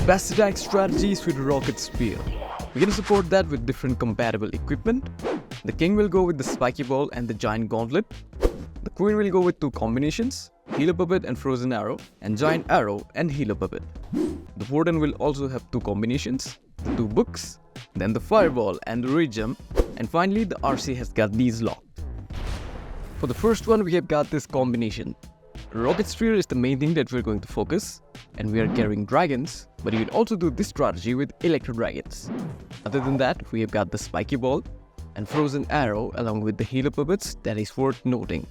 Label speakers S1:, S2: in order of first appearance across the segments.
S1: best attack strategies with Rocket Spear. We can support that with different compatible equipment. The king will go with the spiky ball and the giant gauntlet. The queen will go with two combinations, healer puppet and frozen arrow, and giant arrow and healer puppet. The warden will also have two combinations, the two books, then the fireball and the rage gem, and finally the RC has got these locked. For the first one, we have got this combination. Rocket Spear is the main thing that we're going to focus, and we are carrying dragons, but you can also do this strategy with electro dragons. Other than that, we have got the spiky ball and frozen arrow along with the healer puppets that is worth noting.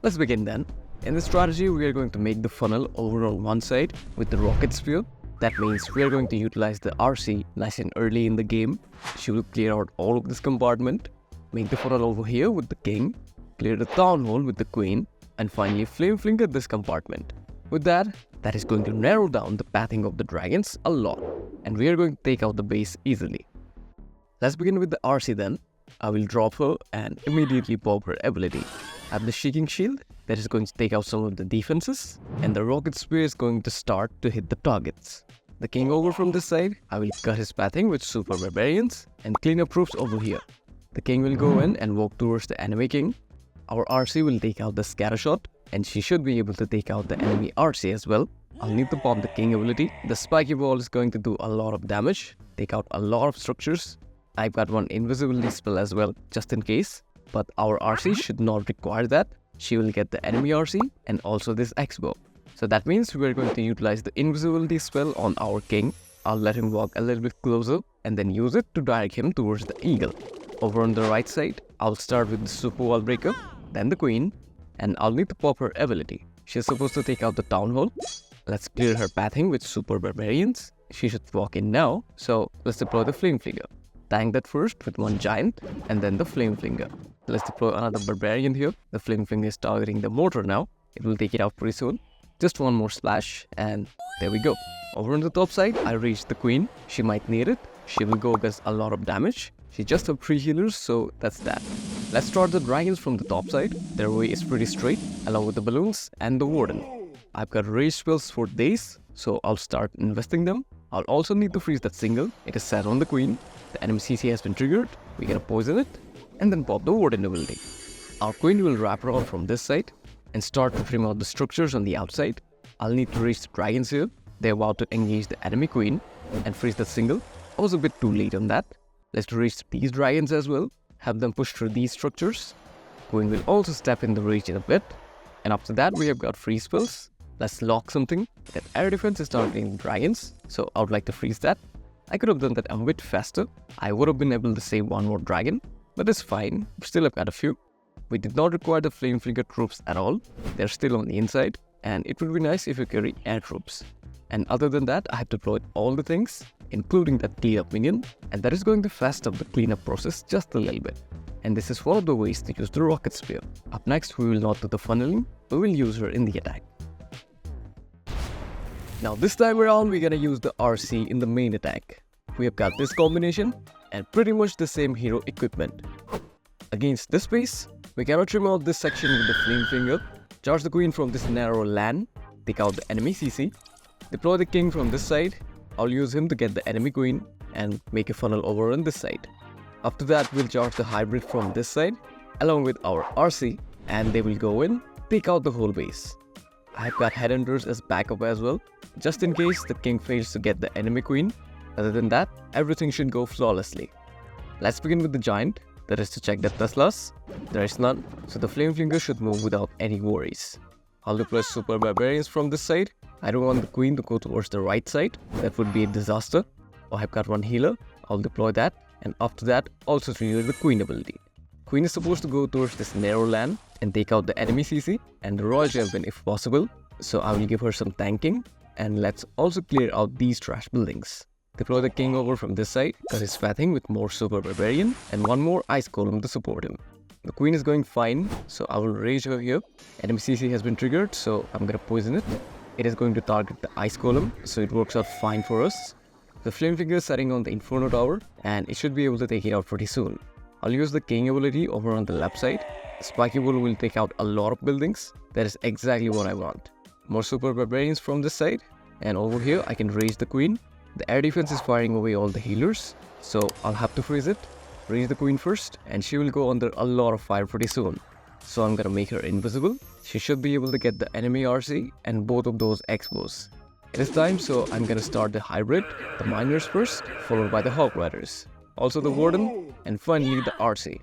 S1: Let's begin then. In this strategy, we are going to make the funnel over on one side with the Rocket Spear. That means we are going to utilize the RC nice and early in the game. She will clear out all of this compartment, make the funnel over here with the king, clear the town hall with the queen, and finally flame flinger this compartment. With that is going to narrow down the pathing of the dragons a lot, and we are going to take out the base easily. Let's begin with the RC then. I will drop her and immediately pop her ability. I have the Shaking Shield that is going to take out some of the defenses, and the Rocket Spear is going to start to hit the targets. The king over from this side, I will cut his pathing with Super Barbarians and clean up troops over here. The king will go in and walk towards the enemy king. Our RC will take out the scatter shot, and she should be able to take out the enemy RC as well. I'll need to pop the king ability. The spiky ball is going to do a lot of damage, take out a lot of structures. I've got one invisibility spell as well, just in case. But our RC should not require that. She will get the enemy RC and also this X-bow. So that means we're going to utilize the invisibility spell on our king. I'll let him walk a little bit closer and then use it to direct him towards the eagle. Over on the right side, I'll start with the super wall breaker, then the queen, and I'll need to pop her ability. She's supposed to take out the town hall. Let's clear her pathing with super barbarians. She should walk in now, so let's deploy the flame flinger. Tank that first with one giant and then the flame flinger. Let's deploy another barbarian here. The flame flinger is targeting the mortar now. It will take it out pretty soon. Just one more splash and there we go. Over on the top side, I reached the queen. She might need it. She will go against a lot of damage. She just have 3 healers, so that's that. Let's start the dragons from the top side. Their way is pretty straight, along with the balloons and the warden. I've got rage spells for days, so I'll start investing them. I'll also need to freeze that single. It is set on the queen. The enemy CC has been triggered. We gotta poison it, and then pop the warden ability. Our queen will wrap around from this side and start to trim out the structures on the outside. I'll need to reach the dragons here. They're about to engage the enemy queen and freeze that single. I was a bit too late on that. Let's reach these dragons as well. Have them push through these structures. Queen will also step in the reach in a bit. And after that, we have got freeze spells. Let's lock something. That air defense is targeting dragons, so I would like to freeze that. I could have done that a bit faster. I would have been able to save one more dragon, but it's fine. Still, I've got a few. We did not require the flame flinger troops at all. They're still on the inside, and it would be nice if you carry air troops. And other than that, I have deployed all the things, including that cleanup minion, and that is going to fast up the cleanup process just a little bit. And this is one of the ways to use the Rocket Spear. Up next, we will not do the funneling, we will use her in the attack. Now this time around, we're gonna use the RC in the main attack. We have got this combination and pretty much the same hero equipment. Against this base, we cannot trim out this section with the flame finger, charge the queen from this narrow lane, take out the enemy CC, deploy the king from this side. I'll use him to get the enemy queen and make a funnel over on this side. After that, we'll charge the hybrid from this side along with our RC, and they will go in, take out the whole base. I've got headhunters as backup as well, just in case the king fails to get the enemy queen. Other than that, everything should go flawlessly. Let's begin with the giant, that is to check the Teslas. There is none, so the flame flinger should move without any worries. I'll deploy super barbarians from this side. I don't want the queen to go towards the right side, that would be a disaster. Oh, I've got one healer, I'll deploy that, and after that, also trigger the queen ability. Queen is supposed to go towards this narrow lane and take out the enemy CC and the royal champion if possible, so I will give her some tanking, and let's also clear out these trash buildings. Deploy the king over from this side, cut his pathing with more super barbarian and one more ice golem to support him. The queen is going fine, so I will rage her here. Enemy CC has been triggered, so I'm gonna poison it. It is going to target the ice golem, so it works out fine for us. The flame finger is setting on the inferno tower, and it should be able to take it out pretty soon. I'll use the king ability over on the left side. The spiky bull will take out a lot of buildings. That is exactly what I want. More super barbarians from this side, and over here I can raise the queen. The air defense is firing away all the healers, so I'll have to freeze it, raise the queen first, and she will go under a lot of fire pretty soon. So I'm gonna make her invisible. She should be able to get the enemy RC and both of those X-bows. It is time, so I'm gonna start the hybrid, the miners first, followed by the hog riders, also the warden, and finally the RC.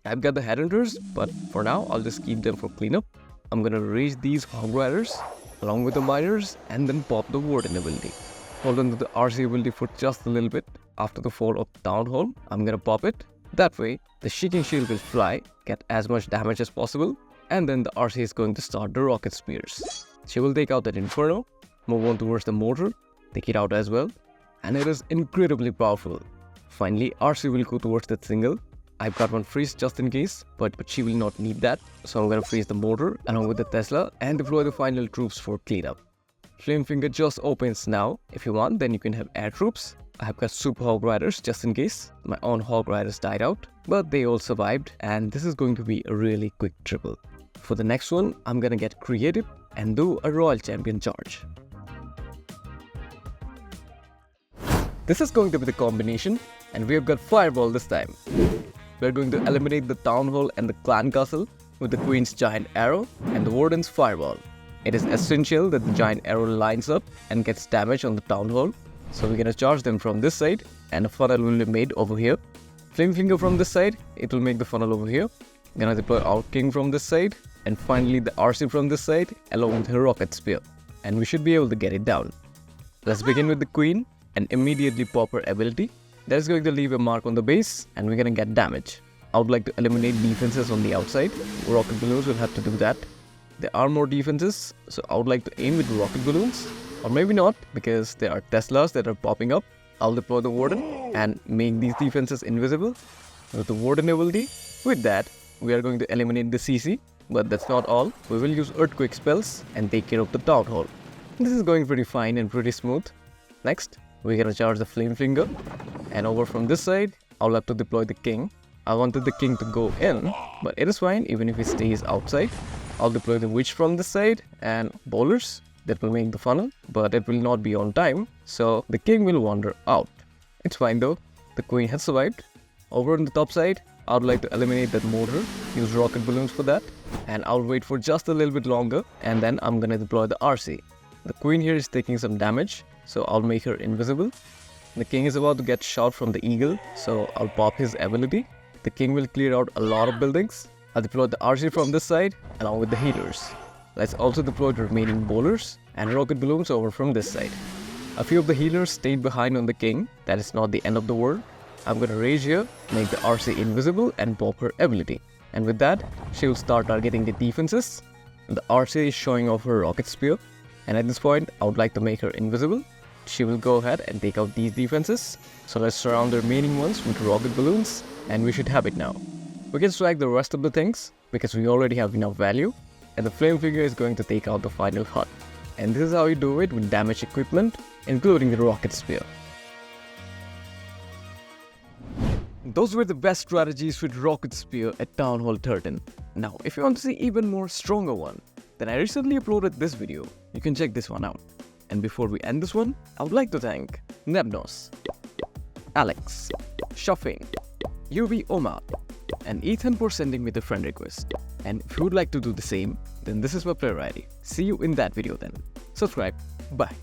S1: I've got the headhunters, but for now I'll just keep them for cleanup. I'm gonna raise these hog riders along with the miners and then pop the warden ability. Hold on to the RC ability for just a little bit. After the fall of Town Hall, I'm gonna pop it. That way, the Shaking Shield will fly, get as much damage as possible, and then the RC is going to start the rocket spears. She will take out that Inferno, move on towards the mortar, take it out as well, and it is incredibly powerful. Finally, RC will go towards that single. I've got one freeze just in case, but she will not need that, so I'm gonna freeze the mortar along with the Tesla and deploy the final troops for cleanup. Flamefinger just opens now. If you want, then you can have air troops. I have got super hog riders just in case. My own hog riders died out, but they all survived, and this is going to be a really quick triple. For the next one, I'm gonna get creative and do a Royal Champion charge. This is going to be the combination, and we have got Fireball this time. We're going to eliminate the Town Hall and the Clan Castle with the Queen's Giant Arrow and the Warden's Fireball. It is essential that the Giant Arrow lines up and gets damage on the Town Hall, so we're gonna charge them from this side and a funnel will be made over here. Flamefinger from this side, it will make the funnel over here. Gonna deploy our King from this side, and finally the RC from this side along with her Rocket Spear, and we should be able to get it down. Let's begin with the Queen and immediately pop her ability. That is going to leave a mark on the base and we're gonna get damage. I would like to eliminate defenses on the outside. Rocket balloons will have to do that. There are more defenses, so I would like to aim with rocket balloons. Or maybe not, because there are Teslas that are popping up. I'll deploy the Warden and make these defenses invisible with the Warden ability. With that, we are going to eliminate the CC, but that's not all. We will use Earthquake spells and take care of the Town Hall. This is going pretty fine and pretty smooth. Next, we're gonna charge the Flamefinger, and over from this side, I'll have to deploy the King. I wanted the King to go in, but it is fine even if he stays outside. I'll deploy the Witch from this side and Bowlers that will make the funnel, but it will not be on time, so the King will wander out. It's fine though, the Queen has survived. Over on the top side, I would like to eliminate that mortar, use rocket balloons for that, and I'll wait for just a little bit longer, and then I'm gonna deploy the RC. The Queen here is taking some damage, so I'll make her invisible. The King is about to get shot from the Eagle, so I'll pop his ability. The King will clear out a lot of buildings. I'll deploy the RC from this side along with the healers. Let's also deploy the remaining bowlers and rocket balloons over from this side. A few of the healers stayed behind on the King. That is not the end of the world. I'm gonna rage here, make the RC invisible and pop her ability. And with that, she will start targeting the defenses. The RC is showing off her rocket spear. And at this point, I would like to make her invisible. She will go ahead and take out these defenses. So let's surround the remaining ones with rocket balloons, and we should have it now. We can strike the rest of the things because we already have enough value, and the Flamefinger is going to take out the final hut. And this is how you do it with damaged equipment, including the rocket spear. Those were the best strategies with rocket spear at Town Hall 13. Now, if you want to see even more stronger one, then I recently uploaded this video. You can check this one out. And before we end this one, I would like to thank Nebnos, Alex, Shafin, UV Omar, and Ethan for sending me the friend request. And if you would like to do the same, then this is my player ID. See you in that video then. Subscribe. Bye.